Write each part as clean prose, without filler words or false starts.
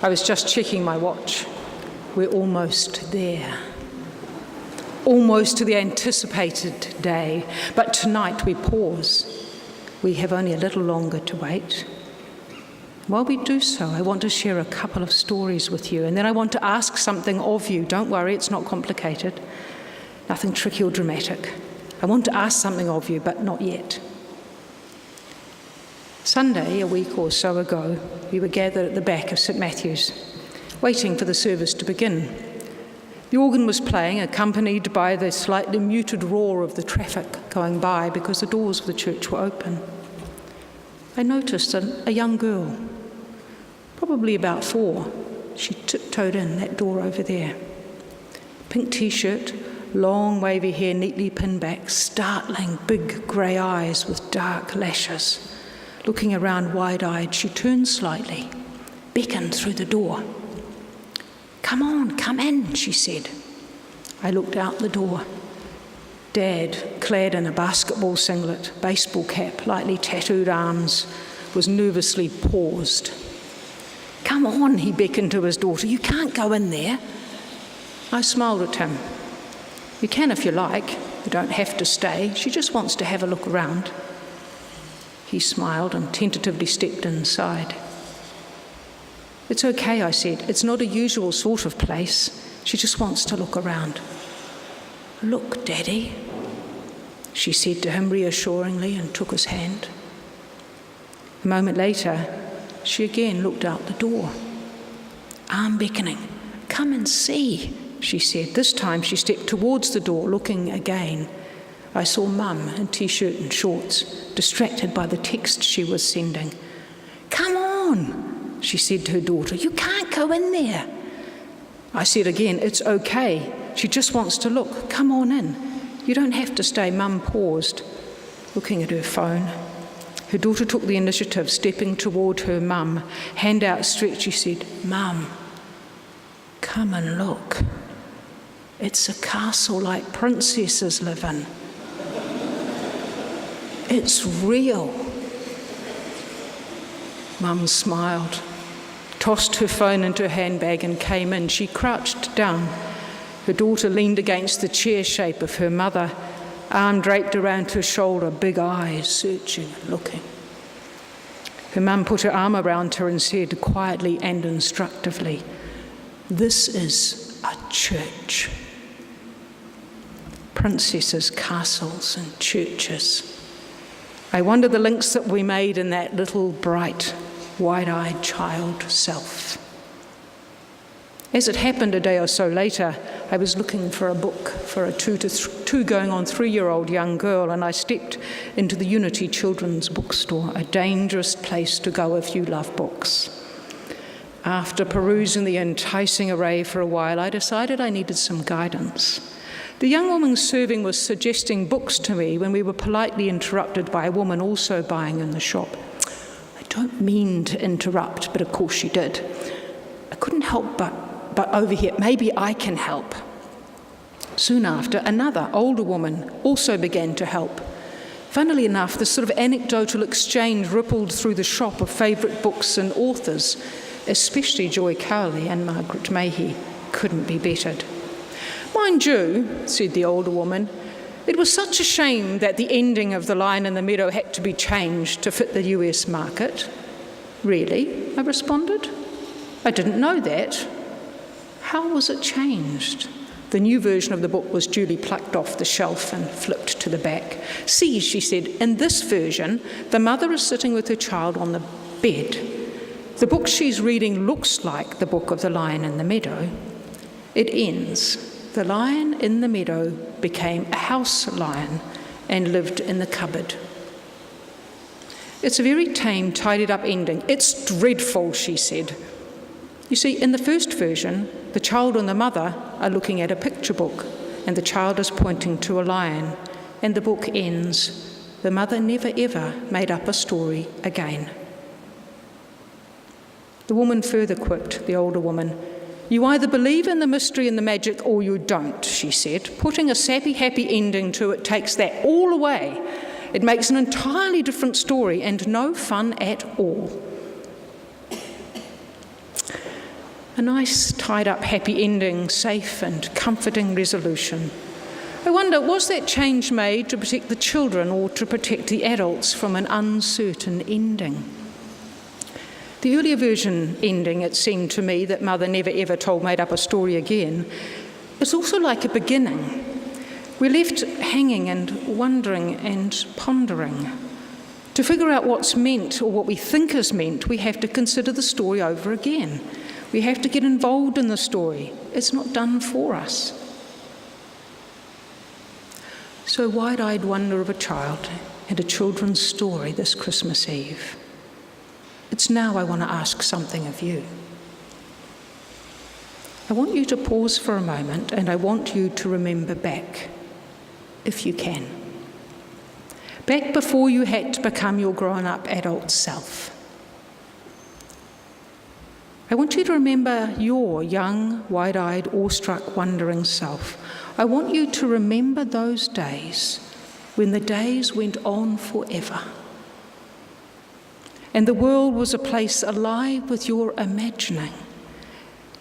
I was just checking my watch. We're almost there. Almost to the anticipated day. But tonight we pause. We have only a little longer to wait. While we do so, I want to share a couple of stories with you, and then I want to ask something of you. Don't worry, it's not complicated. Nothing tricky or dramatic. I want to ask something of you, but not yet. Sunday, a week or so ago, we were gathered at the back of St Matthew's, waiting for the service to begin. The organ was playing, accompanied by the slightly muted roar of the traffic going by because the doors of the church were open. I noticed a young girl, probably about 4. She tiptoed in that door over there. Pink t-shirt, long wavy hair neatly pinned back, startling big grey eyes with dark lashes. Looking around wide-eyed, she turned slightly, beckoned through the door. "Come on, come in," she said. I looked out the door. Dad, clad in a basketball singlet, baseball cap, lightly tattooed arms, was nervously paused. "Come on," he beckoned to his daughter. "You can't go in there." I smiled at him. "You can if you like. You don't have to stay. She just wants to have a look around." He smiled and tentatively stepped inside. "It's okay," I said. "It's not a usual sort of place. She just wants to look around." "Look, Daddy," she said to him reassuringly and took his hand. A moment later, she again looked out the door. Arm beckoning. "Come and see," she said. This time she stepped towards the door, looking again. I saw Mum in t-shirt and shorts, distracted by the text she was sending. "Come on," she said to her daughter. "You can't go in there." I said again, "It's okay. She just wants to look. Come on in. You don't have to stay." Mum paused, looking at her phone. Her daughter took the initiative, stepping toward her mum. Hand outstretched, she said, "Mum, come and look. It's a castle like princesses live in. It's real." Mum smiled, tossed her phone into her handbag and came in. She crouched down. Her daughter leaned against the chair shape of her mother, arm draped around her shoulder, big eyes searching and looking. Her mum put her arm around her and said quietly and instructively, "This is a church. Princesses, castles and churches." I wonder the links that we made in that little bright, wide-eyed child self. As it happened a day or so later, I was looking for a book for a 2 going on 3-year-old young girl, and I stepped into the Unity Children's Bookstore, a dangerous place to go if you love books. After perusing the enticing array for a while, I decided I needed some guidance. The young woman serving was suggesting books to me when we were politely interrupted by a woman also buying in the shop. I don't mean to interrupt, but of course she did. I couldn't help but overhear, "Maybe I can help." Soon after, another, older woman also began to help. Funnily enough, this sort of anecdotal exchange rippled through the shop of favourite books and authors, especially Joy Cowley and Margaret Mayhew. Couldn't be bettered. "Mind you," said the older woman, "it was such a shame that the ending of The Lion in the Meadow had to be changed to fit the US market." "Really?" I responded. "I didn't know that. How was it changed?" The new version of the book was duly plucked off the shelf and flipped to the back. "See," she said, "in this version, the mother is sitting with her child on the bed. The book she's reading looks like the book of The Lion in the Meadow. It ends, 'The lion in the meadow became a house lion and lived in the cupboard.' It's a very tame, tidied-up ending. It's dreadful," she said. You see, in the first version, the child and the mother are looking at a picture book, and the child is pointing to a lion, and the book ends. The mother never ever made up a story again. The woman further quipped, the older woman, "You either believe in the mystery and the magic or you don't," she said. "Putting a sappy, happy ending to it takes that all away. It makes an entirely different story and no fun at all." A nice, tied-up, happy ending, safe and comforting resolution. I wonder, was that change made to protect the children or to protect the adults from an uncertain ending? The earlier version ending, it seemed to me, that Mother never ever told made up a story again, is also like a beginning. We're left hanging and wondering and pondering. To figure out what's meant or what we think is meant, we have to consider the story over again. We have to get involved in the story. It's not done for us. So wide-eyed wonder of a child and a children's story this Christmas Eve. It's now I want to ask something of you. I want you to pause for a moment, and I want you to remember back, if you can. Back before you had to become your grown-up adult self. I want you to remember your young, wide-eyed, awestruck, wondering self. I want you to remember those days when the days went on forever. And the world was a place alive with your imagining,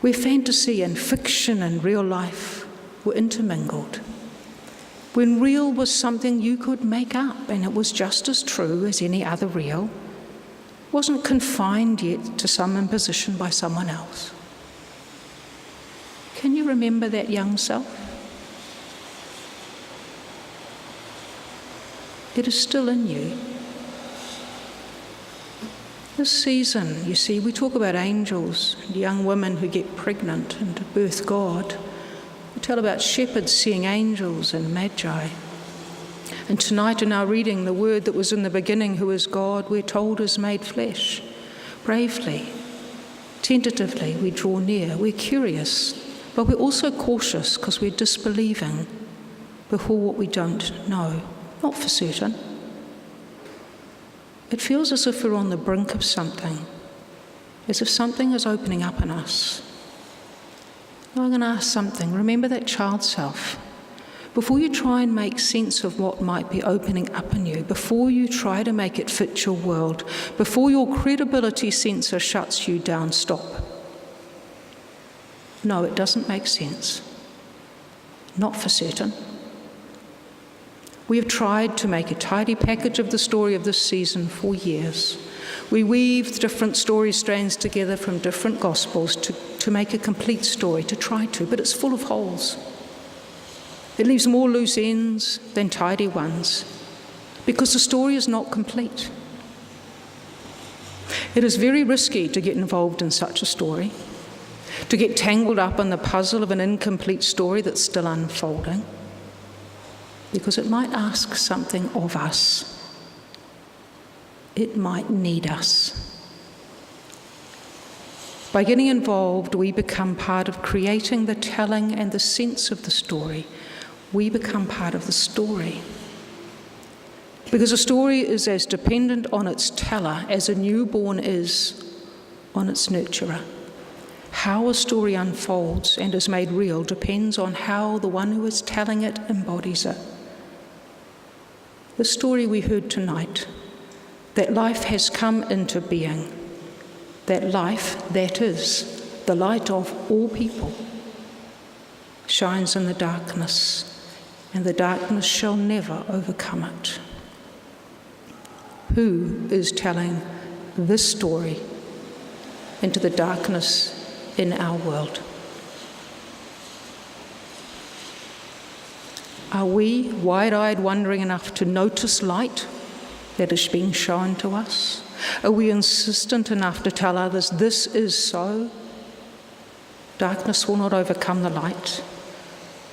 where fantasy and fiction and real life were intermingled. When real was something you could make up and it was just as true as any other real, wasn't confined yet to some imposition by someone else. Can you remember that young self? It is still in you. This season, you see, we talk about angels and young women who get pregnant and birth God. We tell about shepherds seeing angels and magi. And tonight in our reading, the word that was in the beginning, who is God, we're told is made flesh. Bravely, tentatively, we draw near. We're curious, but we're also cautious because we're disbelieving before what we don't know. Not for certain. It feels as if we're on the brink of something, as if something is opening up in us. Now I'm going to ask something. Remember that child self. Before you try and make sense of what might be opening up in you, before you try to make it fit your world, before your credibility sensor shuts you down, stop. No, it doesn't make sense. Not for certain. We have tried to make a tidy package of the story of this season for years. We weave different story strands together from different gospels to make a complete story, to try to, but it's full of holes. It leaves more loose ends than tidy ones, because the story is not complete. It is very risky to get involved in such a story, to get tangled up in the puzzle of an incomplete story that's still unfolding, because it might ask something of us. It might need us. By getting involved, we become part of creating the telling and the sense of the story. We become part of the story. Because a story is as dependent on its teller as a newborn is on its nurturer. How a story unfolds and is made real depends on how the one who is telling it embodies it. The story we heard tonight, that life has come into being, that life, that is, the light of all people, shines in the darkness, and the darkness shall never overcome it. Who is telling this story into the darkness in our world? Are we wide-eyed, wondering enough to notice light that is being shown to us? Are we insistent enough to tell others this is so? Darkness will not overcome the light.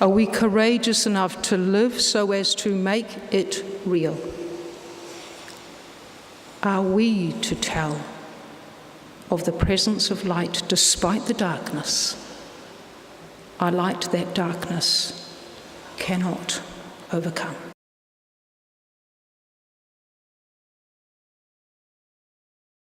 Are we courageous enough to live so as to make it real? Are we to tell of the presence of light despite the darkness? A light that darkness cannot overcome.